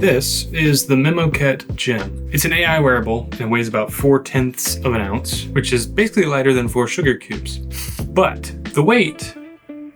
This is the MemoKet Gem. It's an AI wearable and it weighs about 4/10 of an ounce, which is basically lighter than 4 sugar cubes. But the weight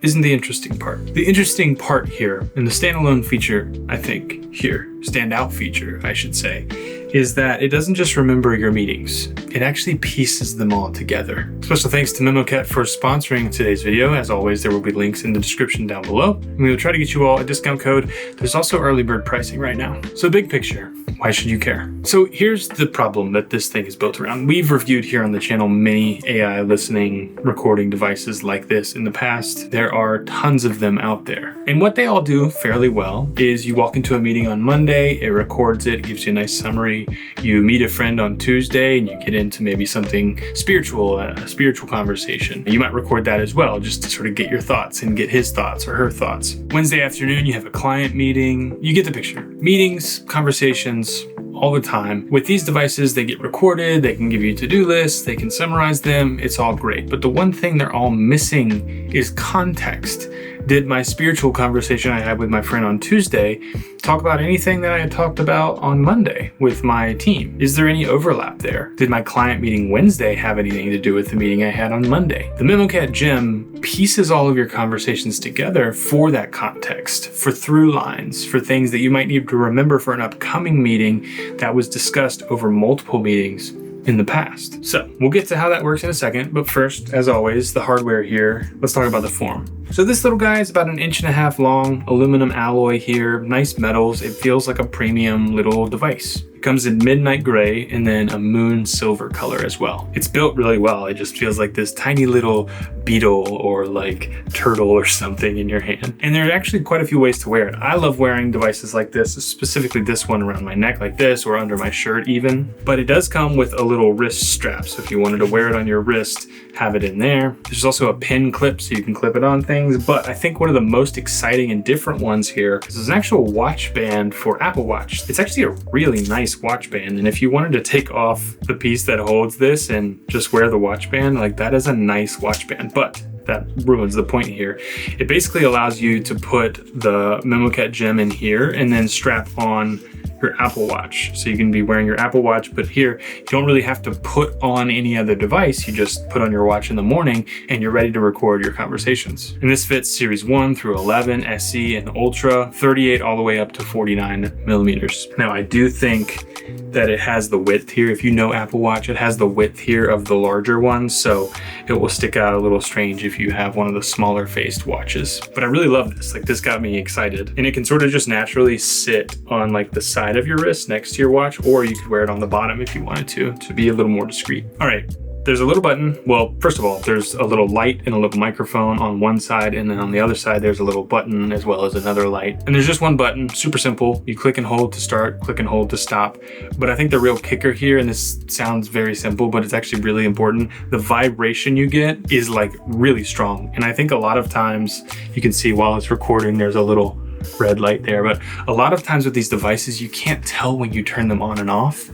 isn't the interesting part. The interesting part here, and the standalone feature, I think, here, standout feature, I should say, is that it doesn't just remember your meetings. It actually pieces them all together. Special thanks to MemoKet for sponsoring today's video. As always, there will be links in the description down below. And we will try to get you all a discount code. There's also early bird pricing right now. So big picture, why should you care? So here's the problem that this thing is built around. We've reviewed here on the channel many AI listening recording devices like this in the past. There are tons of them out there. And what they all do fairly well is you walk into a meeting on Monday, it records it, gives you a nice summary. You meet a friend on Tuesday and you get into maybe something spiritual, a spiritual conversation. You might record that as well, just to sort of get your thoughts and get his thoughts or her thoughts. Wednesday afternoon, you have a client meeting. You get the picture. Meetings, conversations, all the time. With these devices, they get recorded, they can give you to-do lists, they can summarize them, it's all great. But the one thing they're all missing is context. Did my spiritual conversation I had with my friend on Tuesday talk about anything that I had talked about on Monday with my team? Is there any overlap there? Did my client meeting Wednesday have anything to do with the meeting I had on Monday? The MemoKet Gem pieces all of your conversations together for that context, for through lines, for things that you might need to remember for an upcoming meeting that was discussed over multiple meetings in the past. So we'll get to how that works in a second, but first, as always, the hardware here. Let's talk about the form. So this little guy is about 1.5 inches long, aluminum alloy here, nice metals. It feels like a premium little device. It comes in midnight gray and then a moon silver color as well. It's built really well. It just feels like this tiny little beetle or like turtle or something in your hand. And there are actually quite a few ways to wear it. I love wearing devices like this, specifically this one around my neck like this or under my shirt even. But it does come with a little wrist strap. So if you wanted to wear it on your wrist, have it in there. There's also a pin clip so you can clip it on things. But I think one of the most exciting and different ones here is an actual watch band for Apple Watch. It's actually a really nice watch band. And if you wanted to take off the piece that holds this and just wear the watch band, like that is a nice watch band. But that ruins the point here. It basically allows you to put the MemoKet Gem in here and then strap on your Apple Watch. So you can be wearing your Apple Watch, but here you don't really have to put on any other device. You just put on your watch in the morning and you're ready to record your conversations. And this fits Series 1 through 11, SE, and Ultra, 38 all the way up to 49 millimeters. Now I do think that it has the width here. If you know Apple Watch, it has the width here of the larger ones, so it will stick out a little strange if you have one of the smaller faced watches. But I really love this. Like this got me excited. And it can sort of just naturally sit on like the side of your wrist next to your watch, or you could wear it on the bottom if you wanted to be a little more discreet. All right. There's a little button. Well, first of all, there's a little light and a little microphone on one side, and then on the other side, there's a little button as well as another light. And there's just one button, super simple. You click and hold to start, click and hold to stop. But I think the real kicker here, and this sounds very simple, but it's actually really important, the vibration you get is like really strong. And I think a lot of times you can see while it's recording, there's a little red light there, but a lot of times with these devices, you can't tell when you turn them on and off.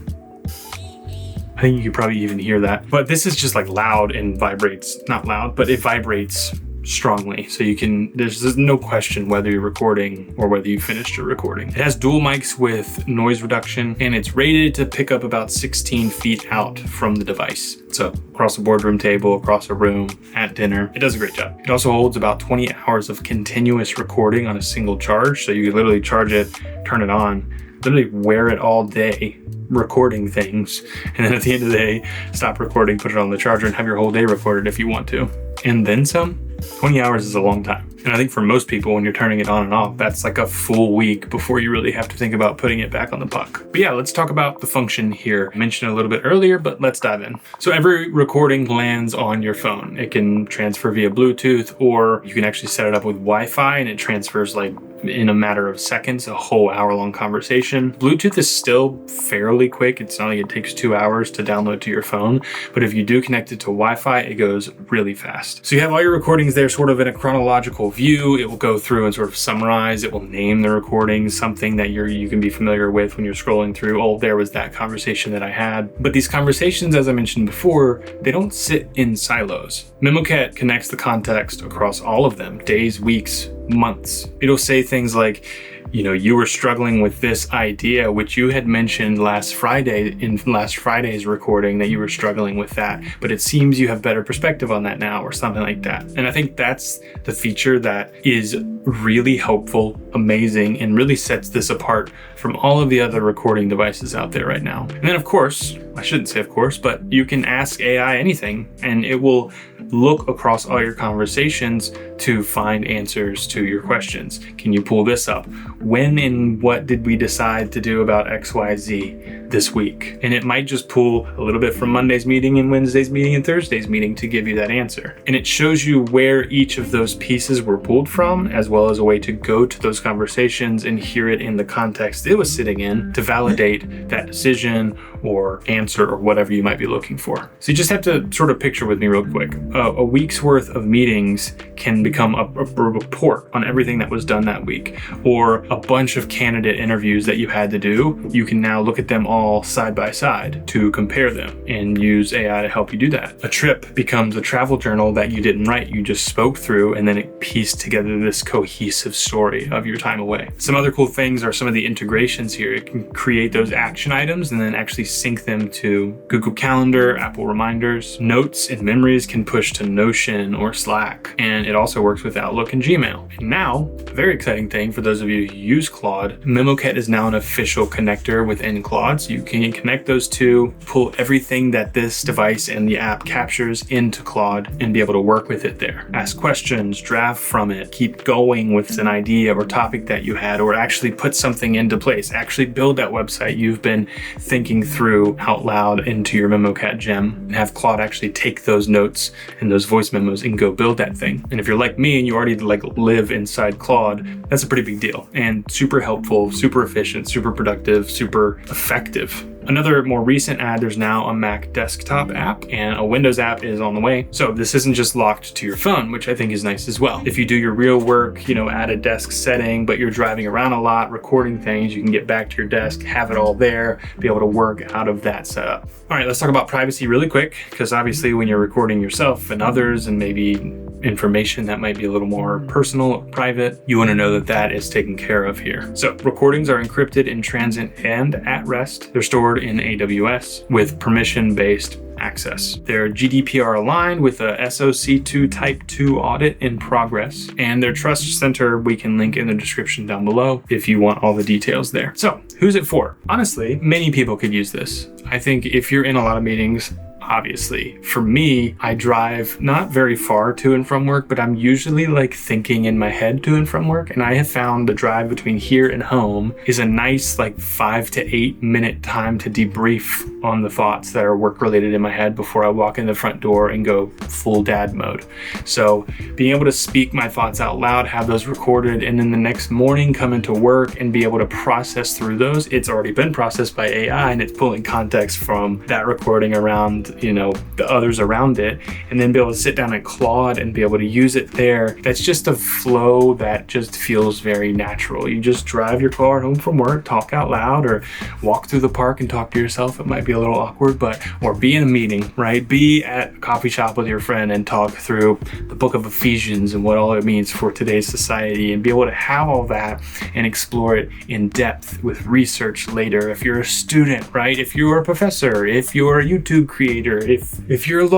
I think you could probably even hear that, but this is just like loud and vibrates, not loud, but it vibrates strongly. So you can, there's no question whether you're recording or whether you finished your recording. It has dual mics with noise reduction, and it's rated to pick up about 16 feet out from the device. So across a boardroom table, across a room, at dinner, it does a great job. It also holds about 20 hours of continuous recording on a single charge. So you can literally charge it, turn it on, literally wear it all day recording things, and then at the end of the day stop recording, put it on the charger, and have your whole day recorded if you want to, and then some. 20 hours is a long time. And I think for most people, when you're turning it on and off, that's like a full week before you really have to think about putting it back on the puck. But yeah, let's talk about the function here. I mentioned it a little bit earlier, but let's dive in. So every recording lands on your phone. It can transfer via Bluetooth, or you can actually set it up with Wi-Fi and it transfers like in a matter of seconds, a whole hour-long conversation. Bluetooth is still fairly quick. It's not like it takes 2 hours to download to your phone, but if you do connect it to Wi-Fi, it goes really fast. So you have all your recordings there sort of in a chronological view. It will go through and sort of summarize. It will name the recording, something that you can be familiar with when you're scrolling through. Oh, there was that conversation that I had. But these conversations, as I mentioned before, they don't sit in silos. MemoKet connects the context across all of them, days, weeks, months. It'll say things like, you were struggling with this idea, which you had mentioned last Friday in last Friday's recording that you were struggling with that, but it seems you have better perspective on that now, or something like that. And I think that's the feature that is really helpful, amazing, and really sets this apart from all of the other recording devices out there right now. And then of course, I shouldn't say of course, but you can ask AI anything and it will look across all your conversations to find answers to your questions. Can you pull this up? When and what did we decide to do about XYZ this week? And it might just pull a little bit from Monday's meeting and Wednesday's meeting and Thursday's meeting to give you that answer. And it shows you where each of those pieces were pulled from, as well as a way to go to those conversations and hear it in the context it was sitting in to validate that decision or answer or whatever you might be looking for. So you just have to sort of picture with me real quick. A week's worth of meetings can become a report on everything that was done that week, or a bunch of candidate interviews that you had to do. You can now look at them all side by side to compare them and use AI to help you do that. A trip becomes a travel journal that you didn't write, you just spoke through, and then it pieced together this cohesive story of your time away. Some other cool things are some of the integrations here. It can create those action items and then actually sync them to Google Calendar, Apple Reminders. Notes and memories can push to Notion or Slack, and it also works with Outlook and Gmail. And now, a very exciting thing for those of you who use Claude, MemoKet is now an official connector within Claude, so you can connect those two, pull everything that this device and the app captures into Claude and be able to work with it there. Ask questions, draft from it, keep going with an idea or topic that you had, or actually put something into place, actually build that website you've been thinking through out loud into your MemoKet Gem, and have Claude actually take those notes and those voice memos and go build that thing. And if you're like me and you already live inside Claude, that's a pretty big deal and super helpful, super efficient, super productive, super effective. Another more recent add, there's now a Mac desktop app and a Windows app is on the way. So this isn't just locked to your phone, which I think is nice as well. If you do your real work, at a desk setting, but you're driving around a lot, recording things, you can get back to your desk, have it all there, be able to work out of that setup. All right, let's talk about privacy really quick, because obviously when you're recording yourself and others and maybe information that might be a little more personal or private, you want to know that that is taken care of here. So recordings are encrypted in transit and at rest. They're stored in AWS with permission-based access. They're GDPR aligned with a SOC 2 Type 2 audit in progress, and their trust center we can link in the description down below if you want all the details there. So who's it for? Honestly, many people could use this. I think if you're in a lot of meetings, obviously. For me, I drive not very far to and from work, but I'm usually thinking in my head to and from work. And I have found the drive between here and home is a nice 5 to 8 minute time to debrief on the thoughts that are work related in my head before I walk in the front door and go full dad mode. So being able to speak my thoughts out loud, have those recorded, and then the next morning come into work and be able to process through those. It's already been processed by AI and it's pulling context from that recording around the others around it, and then be able to sit down at Claude and be able to use it there. That's just a flow that just feels very natural. You just drive your car home from work, talk out loud, or walk through the park and talk to yourself. It might be a little awkward, or be in a meeting, right? Be at a coffee shop with your friend and talk through the book of Ephesians and what all it means for today's society, and be able to have all that and explore it in depth with research later. If you're a student, right? If you're a professor, if you're a YouTube creator, if you're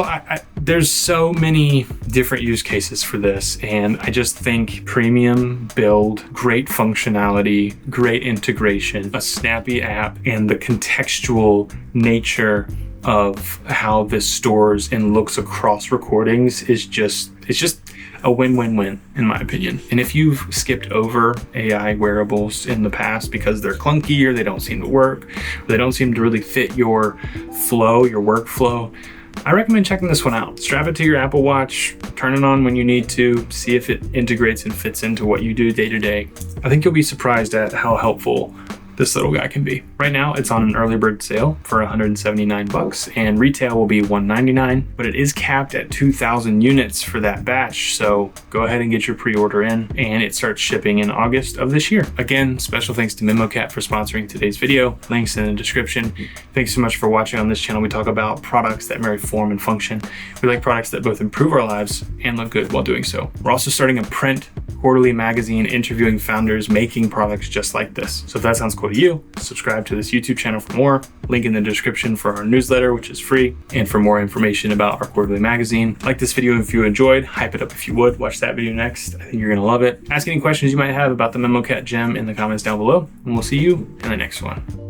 there's so many different use cases for this, and I just think premium build, great functionality, great integration, a snappy app, and the contextual nature of how this stores and looks across recordings is just a win-win-win in my opinion. And if you've skipped over AI wearables in the past because they're clunky or they don't seem to work, or they don't seem to really fit your flow, your workflow, I recommend checking this one out. Strap it to your Apple Watch, turn it on when you need to, see if it integrates and fits into what you do day to day. I think you'll be surprised at how helpful this little guy can be. Right now it's on an early bird sale for 179 bucks and retail will be 199, but it is capped at 2,000 units for that batch. So go ahead and get your pre-order in, and it starts shipping in August of this year. Again, special thanks to MemoKet for sponsoring today's video. Links in the description. Thanks so much for watching. On this channel, we talk about products that marry form and function. We like products that both improve our lives and look good while doing so. We're also starting a print quarterly magazine interviewing founders making products just like this. So if that sounds cool to you, subscribe to this YouTube channel for more. Link in the description for our newsletter, which is free, and for more information about our quarterly magazine. Like this video if you enjoyed, hype it up if you would. Watch that video next. I think you're gonna love it. Ask any questions you might have about the MemoKet Gem in the comments down below, and we'll see you in the next one.